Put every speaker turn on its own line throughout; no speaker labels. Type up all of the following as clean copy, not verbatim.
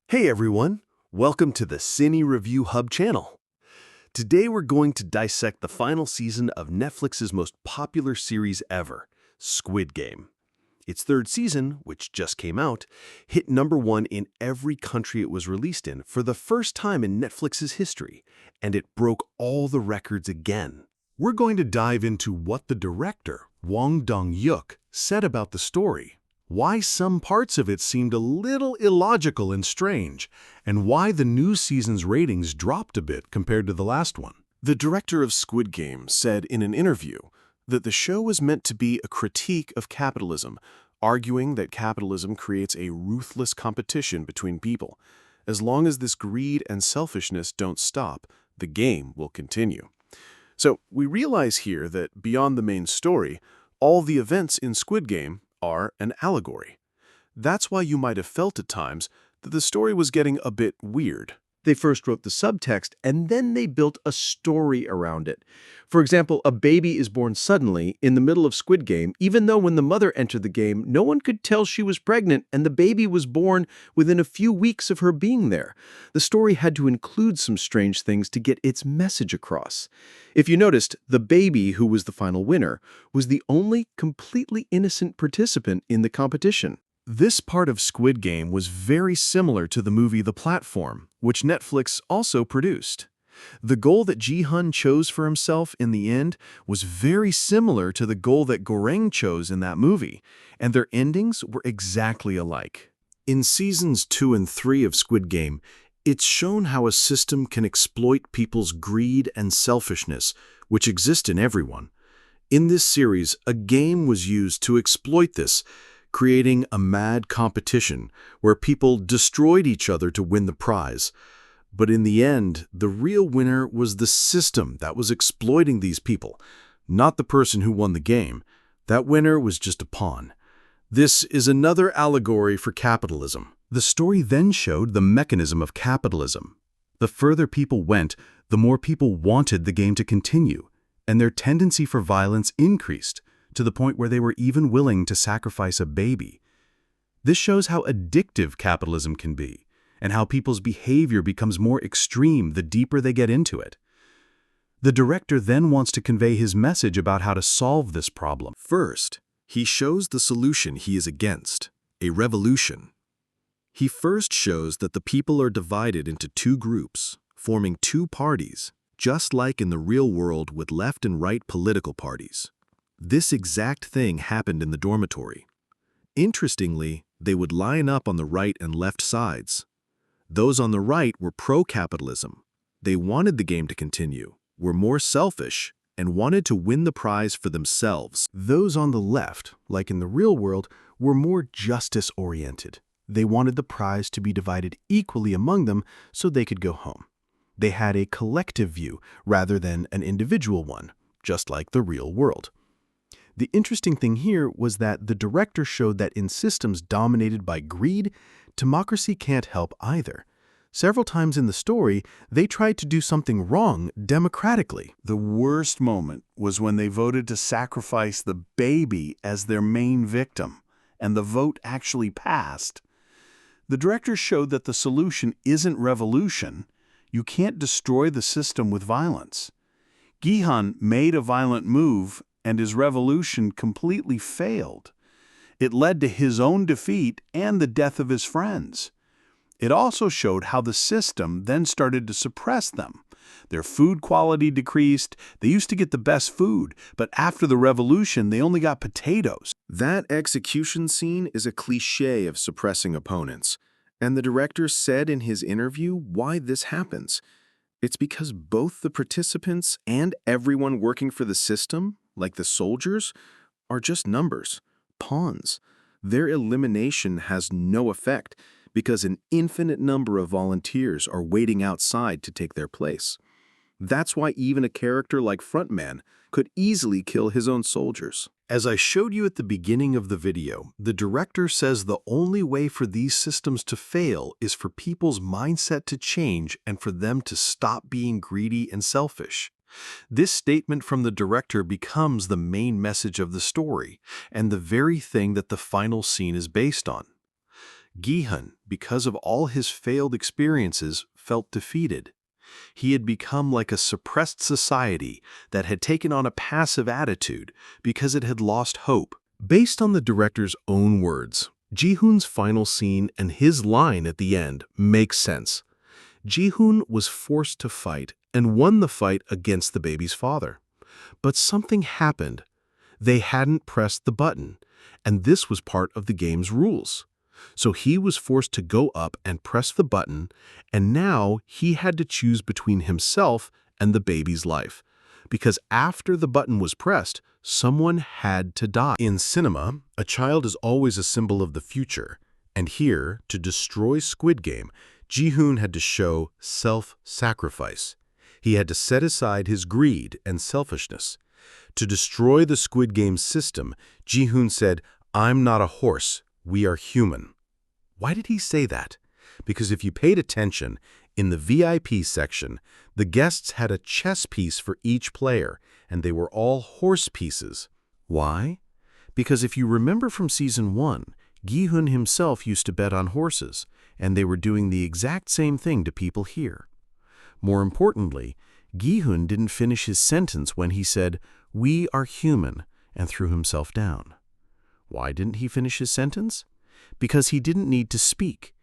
Hey everyone, welcome to the Cine Review Hub channel. Today we're going to dissect the final season of Netflix's most popular series ever, Squid Game. Its third season, which just came out, hit #1 in every country it was released in for the first time in Netflix's history, and it broke all the records again. We're going to dive into what the director, Wang Dong-yuk, said about the story, why some parts of it seemed a little illogical and strange, and why the new season's ratings dropped a bit compared to the last one.
The director of Squid Game said in an interview that the show was meant to be a critique of capitalism, arguing that capitalism creates a ruthless competition between people. As long as this greed and selfishness don't stop, the game will continue. So we realize here that beyond the main story, all the events in Squid Game are an allegory. That's why you might have felt at times that the story was getting a bit weird.
They first wrote the subtext, and then they built a story around it. For example, a baby is born suddenly in the middle of Squid Game, even though when the mother entered the game, no one could tell she was pregnant, and the baby was born within a few weeks of her being there. The story had to include some strange things to get its message across. If you noticed, the baby, who was the final winner, was the only completely innocent participant in the competition.
This part of Squid Game was very similar to the movie The Platform, which Netflix also produced. The goal that Ji-hun chose for himself in the end was very similar to the goal that Goreng chose in that movie, and their endings were exactly alike.
In seasons 2 and 3 of Squid Game, it's shown how a system can exploit people's greed and selfishness, which exist in everyone. In this series, a game was used to exploit this, creating a mad competition where people destroyed each other to win the prize. But in the end, the real winner was the system that was exploiting these people, not the person who won the game. That winner was just a pawn. This is another allegory for capitalism.
The story then showed the mechanism of capitalism. The further people went, the more people wanted the game to continue, and their tendency for violence increased, to the point where they were even willing to sacrifice a baby. This shows how addictive capitalism can be, and how people's behavior becomes more extreme the deeper they get into it. The director then wants to convey his message about how to solve this problem.
First, he shows the solution he is against, a revolution. He first shows that the people are divided into two groups, forming two parties, just like in the real world with left and right political parties. This exact thing happened in the dormitory. Interestingly, they would line up on the right and left sides. Those on the right were pro-capitalism. They wanted the game to continue, were more selfish, and wanted to win the prize for themselves.
Those on the left, like in the real world, were more justice-oriented. They wanted the prize to be divided equally among them so they could go home. They had a collective view rather than an individual one, just like the real world. The interesting thing here was that the director showed that in systems dominated by greed, democracy can't help either. Several times in the story, they tried to do something wrong democratically.
The worst moment was when they voted to sacrifice the baby as their main victim, and the vote actually passed. The director showed that the solution isn't revolution. You can't destroy the system with violence. Gi-hun made a violent move, and his revolution completely failed. It led to his own defeat and the death of his friends. It also showed how the system then started to suppress them. Their food quality decreased. They used to get the best food, but after the revolution, they only got potatoes.
That execution scene is a cliché of suppressing opponents, and the director said in his interview why this happens. It's because both the participants and everyone working for the system, like the soldiers, are just numbers, pawns. Their elimination has no effect because an infinite number of volunteers are waiting outside to take their place. That's why even a character like Frontman could easily kill his own soldiers.
As I showed you at the beginning of the video, the director says the only way for these systems to fail is for people's mindset to change and for them to stop being greedy and selfish. This statement from the director becomes the main message of the story and the very thing that the final scene is based on.
Gi-hun, because of all his failed experiences, felt defeated. He had become like a suppressed society that had taken on a passive attitude because it had lost hope. Based on the director's own words, Ji-hoon's final scene and his line at the end makes sense. Ji-hoon was forced to fight and won the fight against the baby's father. But something happened. They hadn't pressed the button, and this was part of the game's rules. So he was forced to go up and press the button, and now he had to choose between himself and the baby's life. Because after the button was pressed, someone had to die. In cinema, a child is always a symbol of the future, and here, to destroy Squid Game, Ji-hoon had to show self-sacrifice. He had to set aside his greed and selfishness. To destroy the Squid Game system, Ji-hoon said, "I'm not a horse. We are human." Why did he say that? Because if you paid attention, in the VIP section, the guests had a chess piece for each player, and they were all horse pieces. Why? Because if you remember from Season 1, Gi-hoon himself used to bet on horses, and they were doing the exact same thing to people here. More importantly, Gi-hoon didn't finish his sentence when he said, "We are human," and threw himself down. Why didn't he finish his sentence? Because he didn't need to speak.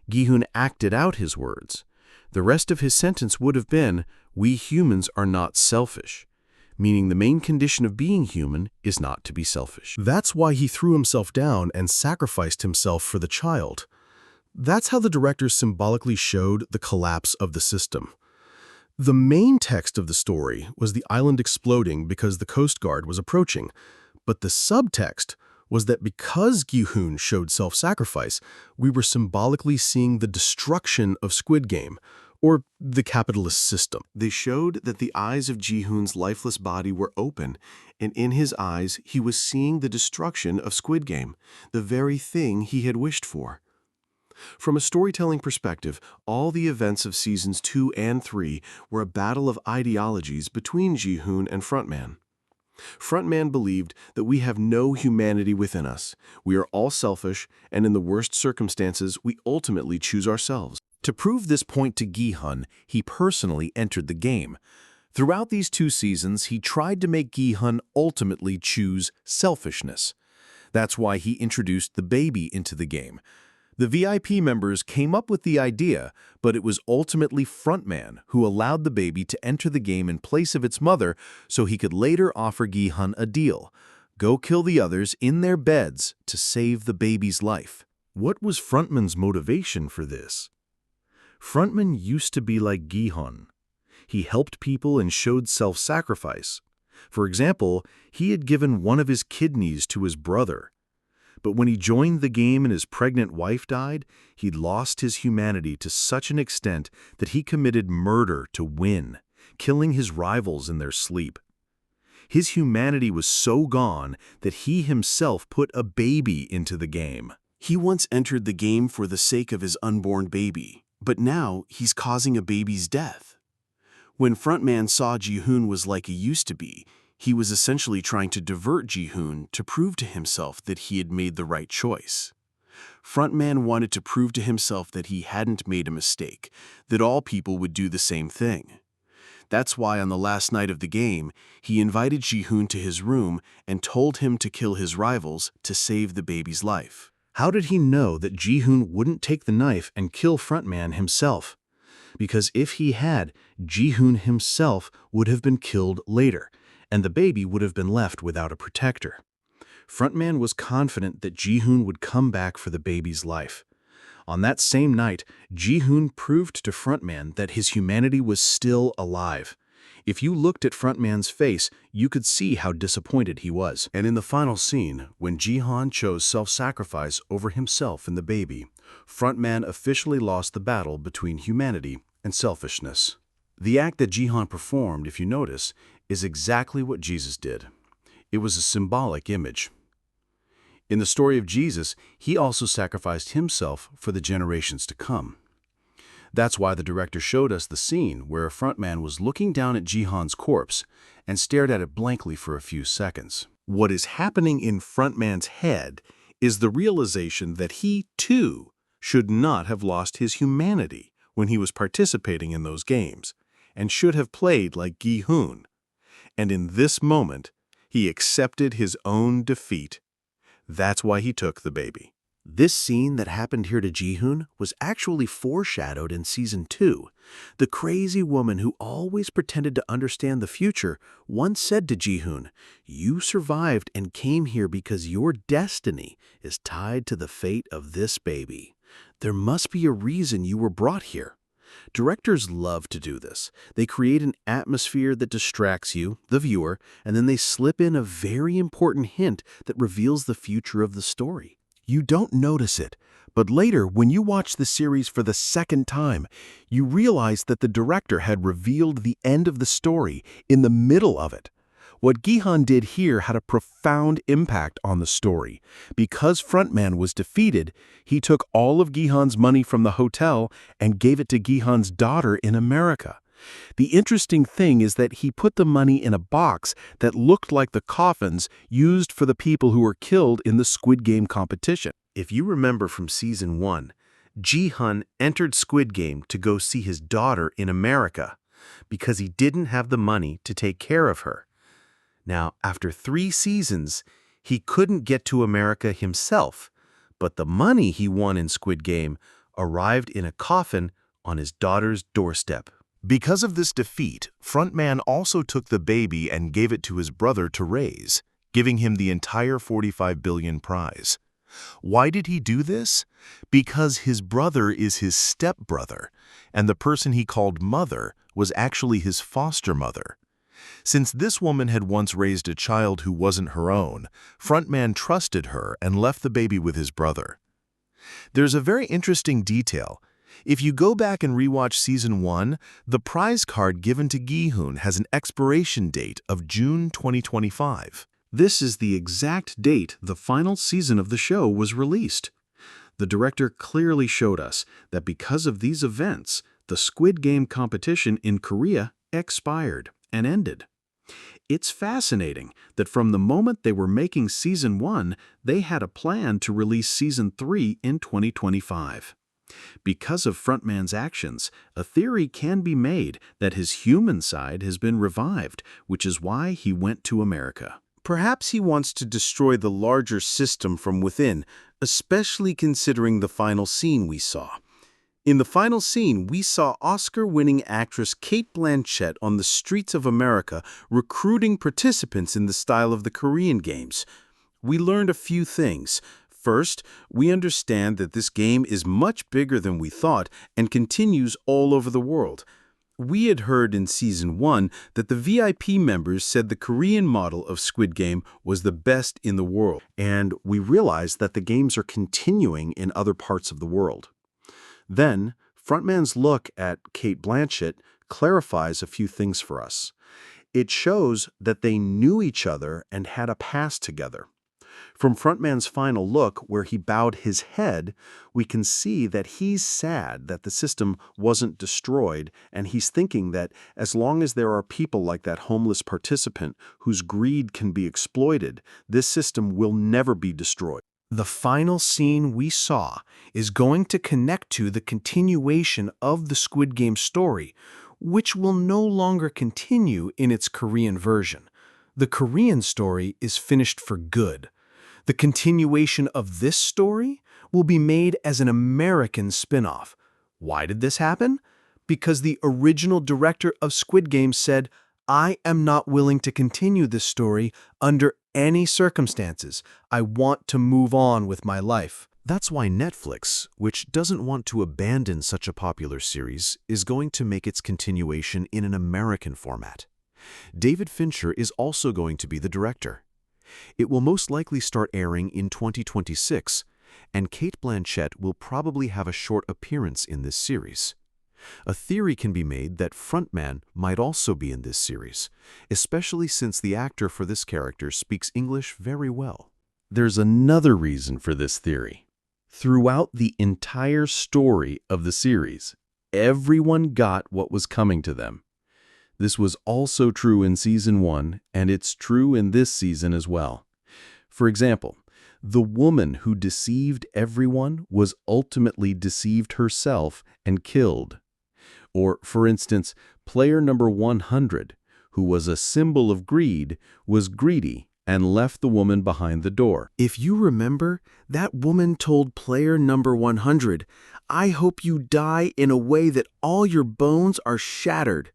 Gi-hoon acted out his words. The rest of his sentence would have been, "We humans are not selfish," meaning the main condition of being human is not to be selfish. That's why he threw himself down and sacrificed himself for the child. That's how the director symbolically showed the collapse of the system. The main text of the story was the island exploding because the Coast Guard was approaching, but the subtext was that because Gi-hoon showed self-sacrifice, we were symbolically seeing the destruction of Squid Game, or the capitalist system. They showed that the eyes of Ji-hoon's lifeless body were open, and in his eyes he was seeing the destruction of Squid Game, the very thing he had wished for. From a storytelling perspective, all the events of Seasons 2 and 3 were a battle of ideologies between Ji-hoon and Frontman. Frontman believed that we have no humanity within us. We are all selfish, and in the worst circumstances, we ultimately choose ourselves. To prove this point to Gi-hoon, he personally entered the game. Throughout these 2 seasons, he tried to make Gi-hoon ultimately choose selfishness. That's why he introduced the baby into the game. The VIP members came up with the idea, but it was ultimately Frontman who allowed the baby to enter the game in place of its mother so he could later offer Gi-hoon a deal: go kill the others in their beds to save the baby's life. What was Frontman's motivation for this? Frontman used to be like Gi-hoon. He helped people and showed self-sacrifice. For example, he had given one of his kidneys to his brother. But when he joined the game and his pregnant wife died, he'd lost his humanity to such an extent that he committed murder to win, killing his rivals in their sleep. His humanity was so gone that he himself put a baby into the game. He once entered the game for the sake of his unborn baby, but now he's causing a baby's death. When Frontman saw Ji-hoon was like he used to be, he was essentially trying to divert Ji-hoon to prove to himself that he had made the right choice. Frontman wanted to prove to himself that he hadn't made a mistake, that all people would do the same thing. That's why on the last night of the game, he invited Ji-hoon to his room and told him to kill his rivals to save the baby's life. How did he know that Ji-hoon wouldn't take the knife and kill Frontman himself? Because if he had, Ji-hoon himself would have been killed later, and the baby would have been left without a protector. Frontman was confident that Ji-hoon would come back for the baby's life. On that same night, Ji-hoon proved to Frontman that his humanity was still alive. If you looked at Frontman's face, you could see how disappointed he was. And in the final scene, when Ji-hoon chose self-sacrifice over himself and the baby, Frontman officially lost the battle between humanity and selfishness. The act that Ji-hoon performed, if you notice, is exactly what Jesus did. It was a symbolic image. In the story of Jesus, he also sacrificed himself for the generations to come. That's why the director showed us the scene where a Frontman was looking down at Ji-hoon's corpse and stared at it blankly for a few seconds. What is happening in Frontman's head is the realization that he, too, should not have lost his humanity when he was participating in those games, and should have played like Gi-hun. And in this moment, he accepted his own defeat. That's why he took the baby.
This scene that happened here to Ji-hoon was actually foreshadowed in Season 2. The crazy woman who always pretended to understand the future once said to Ji-hoon, "You survived and came here because your destiny is tied to the fate of this baby. There must be a reason you were brought here." Directors love to do this. They create an atmosphere that distracts you, the viewer, and then they slip in a very important hint that reveals the future of the story. You don't notice it, but later, when you watch the series for the second time, you realize that the director had revealed the end of the story in the middle of it. What Gi-hun did here had a profound impact on the story. Because Frontman was defeated, he took all of Gi-hun's money from the hotel and gave it to Gi-hun's daughter in America. The interesting thing is that he put the money in a box that looked like the coffins used for the people who were killed in the Squid Game competition. If you remember from Season 1, Ji-hun entered Squid Game to go see his daughter in America because he didn't have the money to take care of her. Now, after 3 seasons, he couldn't get to America himself, but the money he won in Squid Game arrived in a coffin on his daughter's doorstep.
Because of this defeat, Frontman also took the baby and gave it to his brother to raise, giving him the entire 45 billion prize. Why did he do this? Because his brother is his stepbrother, and the person he called mother was actually his foster mother. Since this woman had once raised a child who wasn't her own, Frontman trusted her and left the baby with his brother. There's a very interesting detail. If you go back and rewatch Season 1, the prize card given to Gi-hun has an expiration date of June 2025. This is the exact date the final season of the show was released. The director clearly showed us that because of these events, the Squid Game competition in Korea expired and ended. It's fascinating that from the moment they were making Season 1, they had a plan to release Season 3 in 2025. Because of Frontman's actions, a theory can be made that his human side has been revived, which is why he went to America. Perhaps he wants to destroy the larger system from within, especially considering the final scene we saw. In the final scene, we saw Oscar-winning actress Cate Blanchett on the streets of America recruiting participants in the style of the Korean games. We learned a few things. First, we understand that this game is much bigger than we thought and continues all over the world. We had heard in Season 1 that the VIP members said the Korean model of Squid Game was the best in the world, and we realized that the games are continuing in other parts of the world. Then, Frontman's look at Cate Blanchett clarifies a few things for us. It shows that they knew each other and had a past together. From Frontman's final look, where he bowed his head, we can see that he's sad that the system wasn't destroyed, and he's thinking that as long as there are people like that homeless participant whose greed can be exploited, this system will never be destroyed. The final scene we saw is going to connect to the continuation of the Squid Game story, which will no longer continue in its Korean version. The Korean story is finished for good. The continuation of this story will be made as an American spin-off. Why did this happen? Because the original director of Squid Game said, "I am not willing to continue this story under any circumstances. I want to move on with my life." That's why Netflix, which doesn't want to abandon such a popular series, is going to make its continuation in an American format. David Fincher is also going to be the director. It will most likely start airing in 2026, and Cate Blanchett will probably have a short appearance in this series. A theory can be made that Frontman might also be in this series, especially since the actor for this character speaks English very well. There's another reason for this theory. Throughout the entire story of the series, everyone got what was coming to them. This was also true in Season 1, and it's true in this season as well. For example,
The woman who deceived everyone was ultimately deceived herself and killed. Or, for instance, player number 100, who was a symbol of greed, was greedy and left the woman behind the door.
If you remember, that woman told player number 100, "I hope you die in a way that all your bones are shattered."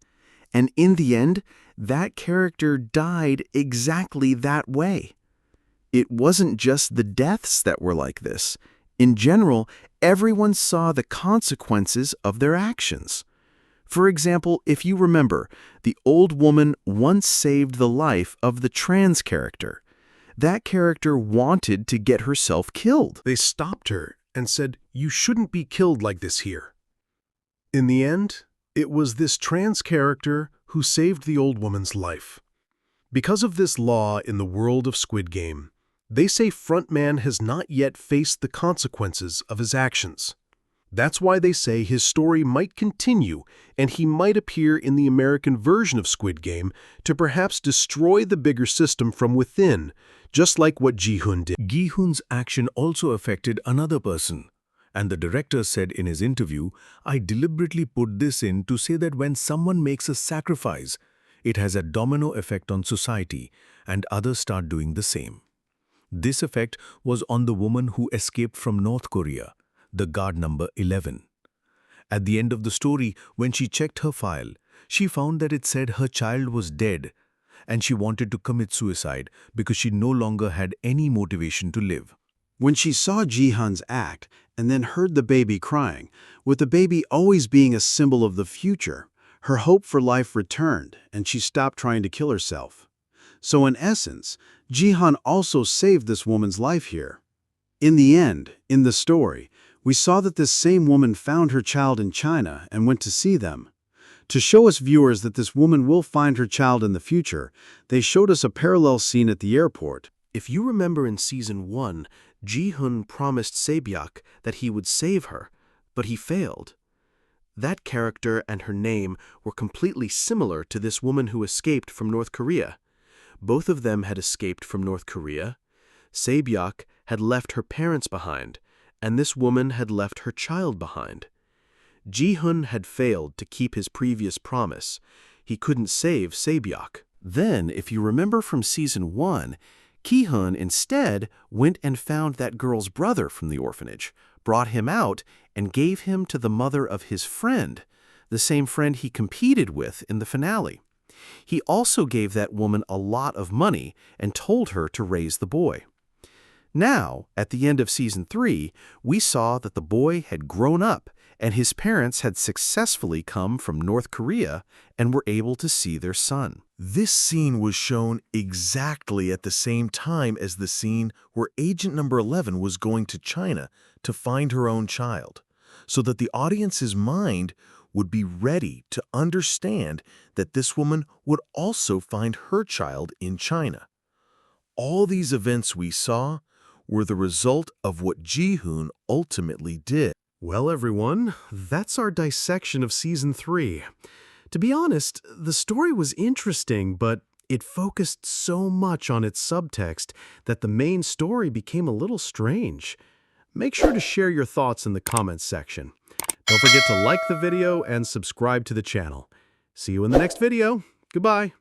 And in the end, that character died exactly that way. It wasn't just the deaths that were like this. In general, everyone saw the consequences of their actions. For example, if you remember, the old woman once saved the life of the trans character. That character wanted to get herself killed.
They stopped her and said, "You shouldn't be killed like this here." In the end, it was this trans character who saved the old woman's life. Because of this law in the world of Squid Game, they say Frontman has not yet faced the consequences of his actions. That's why they say his story might continue and he might appear in the American version of Squid Game to perhaps destroy the bigger system from within, just like what Ji-hoon did.
Gi-hoon's action also affected another person. And the director said in his interview, "I deliberately put this in to say that when someone makes a sacrifice, it has a domino effect on society and others start doing the same." This effect was on the woman who escaped from North Korea, the guard number 11. At the end of the story, when she checked her file, she found that it said her child was dead and she wanted to commit suicide because she no longer had any motivation to live.
When she saw Ji-hoon's act and then heard the baby crying, with the baby always being a symbol of the future, her hope for life returned and she stopped trying to kill herself. So in essence, Ji-hoon also saved this woman's life here. In the end, in the story, we saw that this same woman found her child in China and went to see them. To show us viewers that this woman will find her child in the future, they showed us a parallel scene at the airport.
If you remember in Season 1, Ji-hoon promised Se-byuk that he would save her, but he failed. That character and her name were completely similar to this woman who escaped from North Korea. Both of them had escaped from North Korea. Se-byuk had left her parents behind, and this woman had left her child behind. Ji-hoon had failed to keep his previous promise. He couldn't save Se-byuk. Then, if you remember from Season 1, Ki-hoon instead went and found that girl's brother from the orphanage, brought him out, and gave him to the mother of his friend, the same friend he competed with in the finale. He also gave that woman a lot of money and told her to raise the boy. Now, at the end of Season 3, we saw that the boy had grown up and his parents had successfully come from North Korea and were able to see their son.
This scene was shown exactly at the same time as the scene where Agent Number 11 was going to China to find her own child, so that the audience's mind would be ready to understand that this woman would also find her child in China. All these events we saw were the result of what Ji-hoon ultimately did.
Well, everyone, that's our dissection of Season 3. To be honest, the story was interesting, but it focused so much on its subtext that the main story became a little strange. Make sure to share your thoughts in the comments section. Don't forget to like the video and subscribe to the channel. See you in the next video. Goodbye.